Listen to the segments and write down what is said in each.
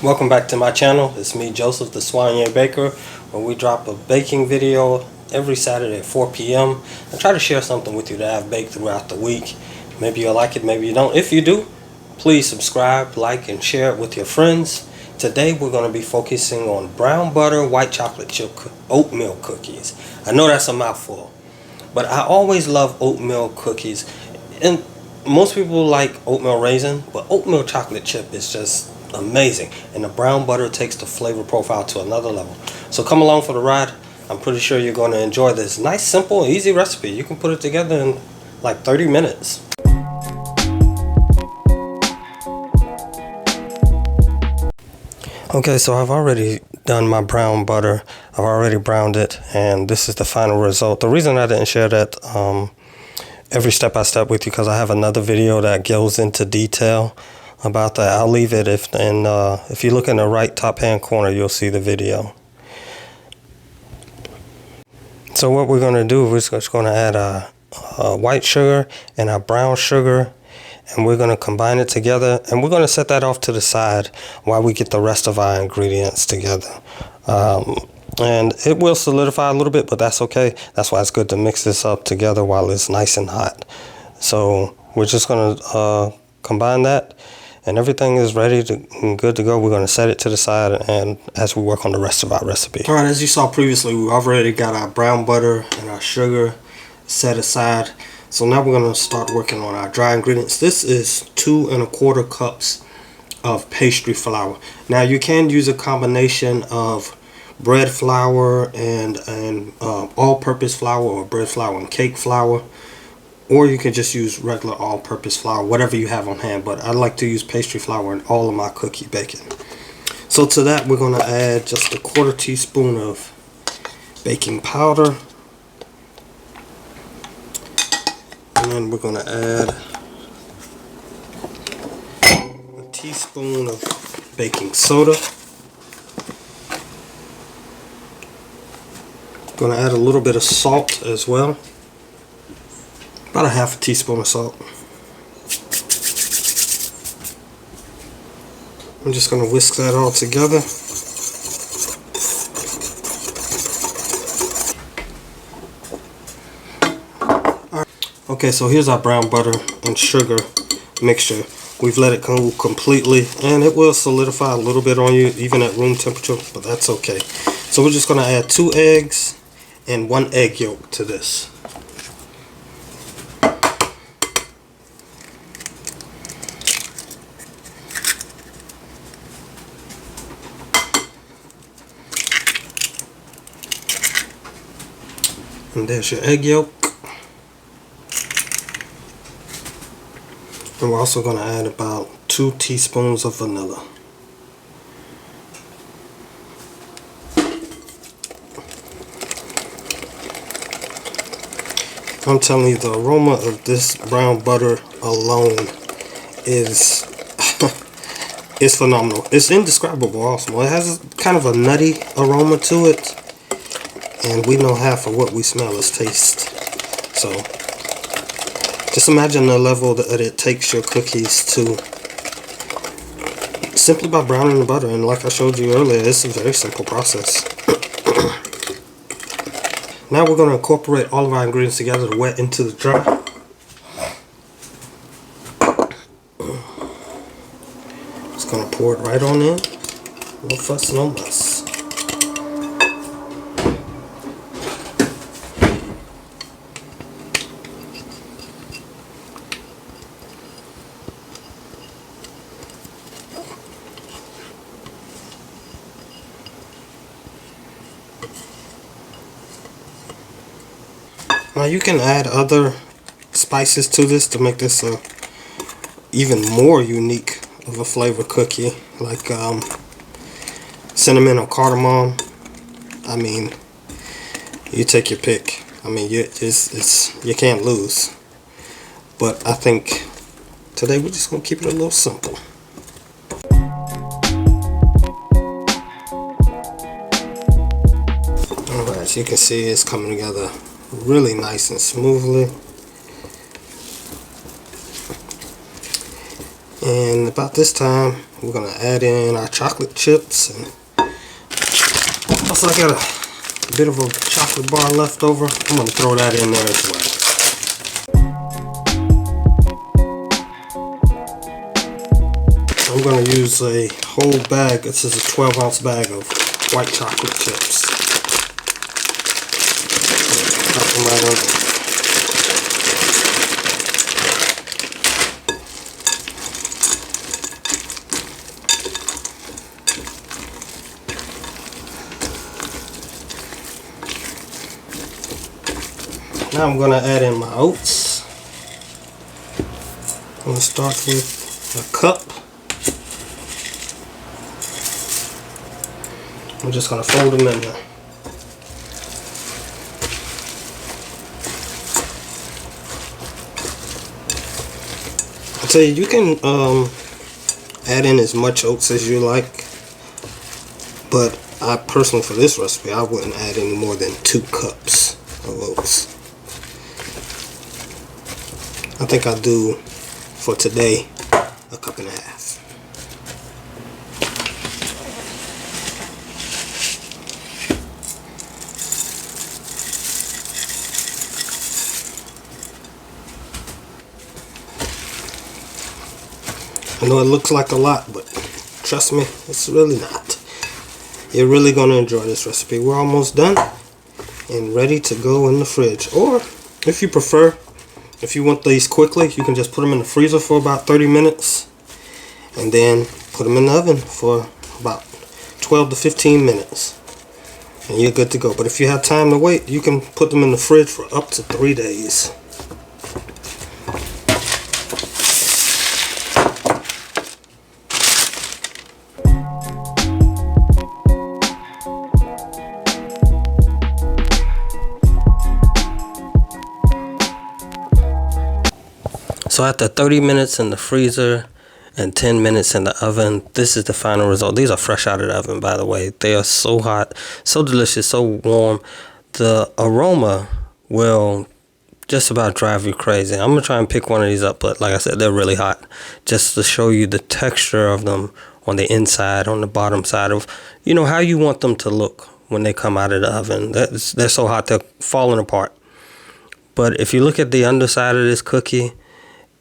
Welcome back to my channel. It's me, Joseph the Soigné Baker, where we drop a baking video every Saturday at 4 p.m. I try to share something with you that I've baked throughout the week. Maybe you'll like it, maybe you don't. If you do, please subscribe, like, and share it with your friends. Today we're going to be focusing on brown butter white chocolate chip oatmeal cookies. I know that's a mouthful, but I always love oatmeal cookies. And most people like oatmeal raisin, but oatmeal chocolate chip is just amazing, and the brown butter takes the flavor profile to another level. So come along for the ride. I'm pretty sure you're going to enjoy this nice, simple, easy recipe. You can put it together in like 30 minutes. Okay, so I've already done my brown butter. I've already browned it, and this is the final result. The reason I didn't share that every step by step with you, because I have another video that goes into detail about that. I'll leave it if you look in the right top hand corner, you'll see the video. So what we're going to do is we're just going to add a white sugar and a brown sugar, and we're going to combine it together, and we're going to set that off to the side while we get the rest of our ingredients together. And it will solidify a little bit, but that's okay. That's why it's good to mix this up together while it's nice and hot. So we're just going to combine that, and everything is ready and good to go. We're going to set it to the side, and as we work on the rest of our recipe. All right, as you saw previously, we've already got our brown butter and our sugar set aside. So now we're going to start working on our dry ingredients. This is 2 1/4 cups of pastry flour. Now you can use a combination of bread flour and all-purpose flour, or bread flour and cake flour. Or you can just use regular all-purpose flour, whatever you have on hand. But I like to use pastry flour in all of my cookie baking. So to that, we're going to add just a 1/4 teaspoon of baking powder. And then we're going to add a teaspoon of baking soda. Going to add a little bit of salt as well. About a 1/2 teaspoon of salt. I'm just going to whisk that all together. All right. Okay, so here's our brown butter and sugar mixture. We've let it cool completely, and it will solidify a little bit on you, even at room temperature, but that's okay. So we're just going to add 2 eggs and 1 egg yolk to this. And there's your egg yolk. And we're also going to add about 2 teaspoons of vanilla. I'm telling you, the aroma of this brown butter alone is it's phenomenal. It's indescribable also. It has kind of a nutty aroma to it. And we know half of what we smell is taste. So just imagine the level that it takes your cookies to, simply by browning the butter. And like I showed you earlier, it's a very simple process. Now we're going to incorporate all of our ingredients together, the wet into the dry. Just going to pour it right on in. No fuss, no muss. Now you can add other spices to this to make this a even more unique of a flavor cookie, like cinnamon or cardamom. I mean, you take your pick. I mean, you can't lose. But I think today we're just gonna keep it a little simple. Alright, as you can see, it's coming together really nice and smoothly. And about this time, we're gonna add in our chocolate chips, and also I got a bit of a chocolate bar left over. I'm gonna throw that in there as well. I'm going to use a whole bag. This is a 12-ounce bag of white chocolate chips. Drop them right on. Now I'm going to add in my oats. I'm going to start with a cup. I'm just going to fold them in there. I tell you, you can add in as much oats as you like, but I personally, for this recipe, I wouldn't add any more than 2 cups of oats. I think I'll do, for today, a cup and a half. I know it looks like a lot, but trust me, it's really not. You're really going to enjoy this recipe. We're almost done and ready to go in the fridge. Or, if you prefer, if you want these quickly, you can just put them in the freezer for about 30 minutes and then put them in the oven for about 12 to 15 minutes. And you're good to go. But if you have time to wait, you can put them in the fridge for up to 3 days. So after 30 minutes in the freezer and 10 minutes in the oven, this is the final result. These are fresh out of the oven, by the way. They are so hot, so delicious, so warm. The aroma will just about drive you crazy. I'm going to try and pick one of these up, but like I said, they're really hot. Just to show you the texture of them on the inside, on the bottom side of, you know, how you want them to look when they come out of the oven. They're so hot, they're falling apart. But if you look at the underside of this cookie,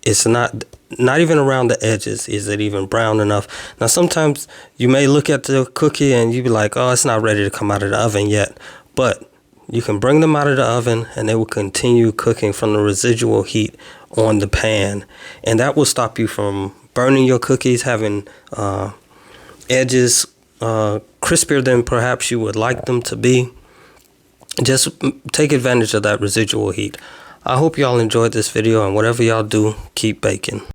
it's not even around the edges is it even brown enough. Now sometimes you may look at the cookie and you be like, oh, it's not ready to come out of the oven yet. But you can bring them out of the oven and they will continue cooking from the residual heat on the pan. And that will stop you from burning your cookies, having edges crispier than perhaps you would like them to be. Just take advantage of that residual heat. I hope y'all enjoyed this video, and whatever y'all do, keep baking.